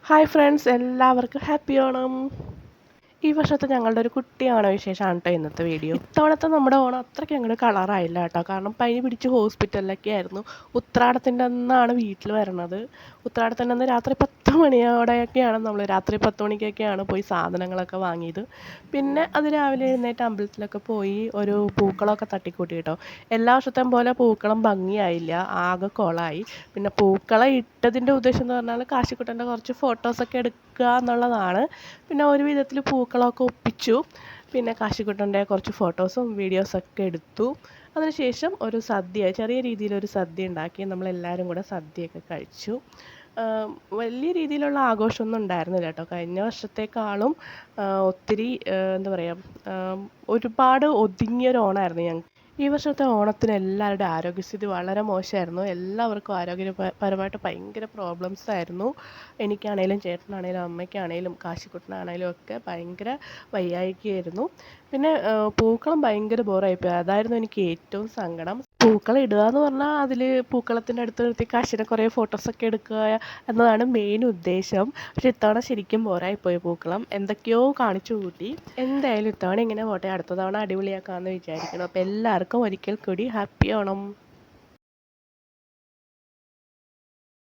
Hi friends, എല്ലാവർക്കും happy Onam. ഈ വർഷത്തെ ഞങ്ങളുടെ ഒരു കുട്ടി ഓണ വിശേഷമാണ് കേട്ടോ ഇന്നത്തെ വീഡിയോ. ഇത്തവണത്തെ നമ്മുടെ ഓണം അത്രയ്ക്ക് അങ്ങോട്ട് കളറായില്ല കേട്ടോ. കാരണം പനി പിടിച്ച് ഹോസ്പിറ്റലിലൊക്കെ ആയിരുന്നു. ഉത്രാടത്തിൻ്റെ അന്നാണ് വീട്ടിൽ വരണത്. ഉത്രാടത്തിൻ്റെ അന്ന് രാത്രി 10 മണിയോടെയൊക്കെയാണ് നമ്മൾ രാത്രി 10 മണിക്കൊക്കെയാണ് പോയി സാധനങ്ങളൊക്കെ വാങ്ങിയത്. പിന്നെ അത് രാവിലെ എഴുന്നേറ്റ് അമ്പലത്തിലൊക്കെ പോയി ഒരു പൂക്കളമൊക്കെ തട്ടിക്കൂട്ടി കേട്ടോ. എല്ലാ വർഷത്തെയും പോലെ പൂക്കളം ഭംഗിയായില്ല, ആകെ കുളമായി. പിന്നെ പൂക്കളം ഇട്ടതിൻ്റെ ഉദ്ദേശം എന്ന് പറഞ്ഞാൽ കാശിക്കുട്ടൻ്റെ കുറച്ച് ഫോട്ടോസൊക്കെ എടുക്കുക എന്നുള്ളതാണ്. പിന്നെ ഒരു വിധത്തിൽ പൂക്കളമൊക്കെ ഒപ്പിച്ചു. പിന്നെ കാശിക്കുട്ടൻ്റെ കുറച്ച് ഫോട്ടോസും വീഡിയോസൊക്കെ എടുത്തു. അതിനുശേഷം ഒരു സദ്യ, ചെറിയ രീതിയിലൊരു സദ്യ ഉണ്ടാക്കി. നമ്മളെല്ലാവരും കൂടെ സദ്യയൊക്കെ കഴിച്ചു. വലിയ രീതിയിലുള്ള ആഘോഷമൊന്നും ഉണ്ടായിരുന്നില്ല കേട്ടോ. കഴിഞ്ഞ വർഷത്തേക്കാളും ഒത്തിരി എന്താ പറയുക, ഒരുപാട് ഒതുങ്ങിയൊരു ഓണമായിരുന്നു ഞങ്ങൾക്ക്. ഈ വർഷത്തെ ഓണത്തിന് എല്ലാവരുടെയും ആരോഗ്യസ്ഥിതി വളരെ മോശമായിരുന്നു. എല്ലാവർക്കും ആരോഗ്യപരമായിട്ട് ഭയങ്കര പ്രോബ്ലംസ് ആയിരുന്നു. എനിക്കാണേലും ചേട്ടനാണേലും അമ്മയ്ക്കാണേലും കാശിക്കുട്ടനാണേലും ഒക്കെ ഭയങ്കര വയ്യായ്കയായിരുന്നു. പിന്നെ പൂക്കളം ഭയങ്കര ബോറായിപ്പോയി. അതായിരുന്നു എനിക്ക് ഏറ്റവും സങ്കടം. പൂക്കളം ഇടുക എന്ന് പറഞ്ഞാൽ അതിൽ പൂക്കളത്തിൻ്റെ അടുത്ത് നിർത്തി കാശിനെ കുറേ ഫോട്ടോസൊക്കെ എടുക്കുക എന്നതാണ് മെയിൻ ഉദ്ദേശം. പക്ഷെ ഇത്തവണ ശരിക്കും ബോറായിപ്പോയി പൂക്കളം. എന്തൊക്കെയോ കാണിച്ചു കൂട്ടി. എന്തായാലും ഇത്തവണ ഇങ്ങനെ പോട്ടെ, അടുത്ത തവണ അടിപൊളിയാക്കാമെന്ന് വിചാരിക്കണം. അപ്പോൾ എല്ലാവർക്കും ഒരിക്കൽ കൂടി ഹാപ്പി ഓണം.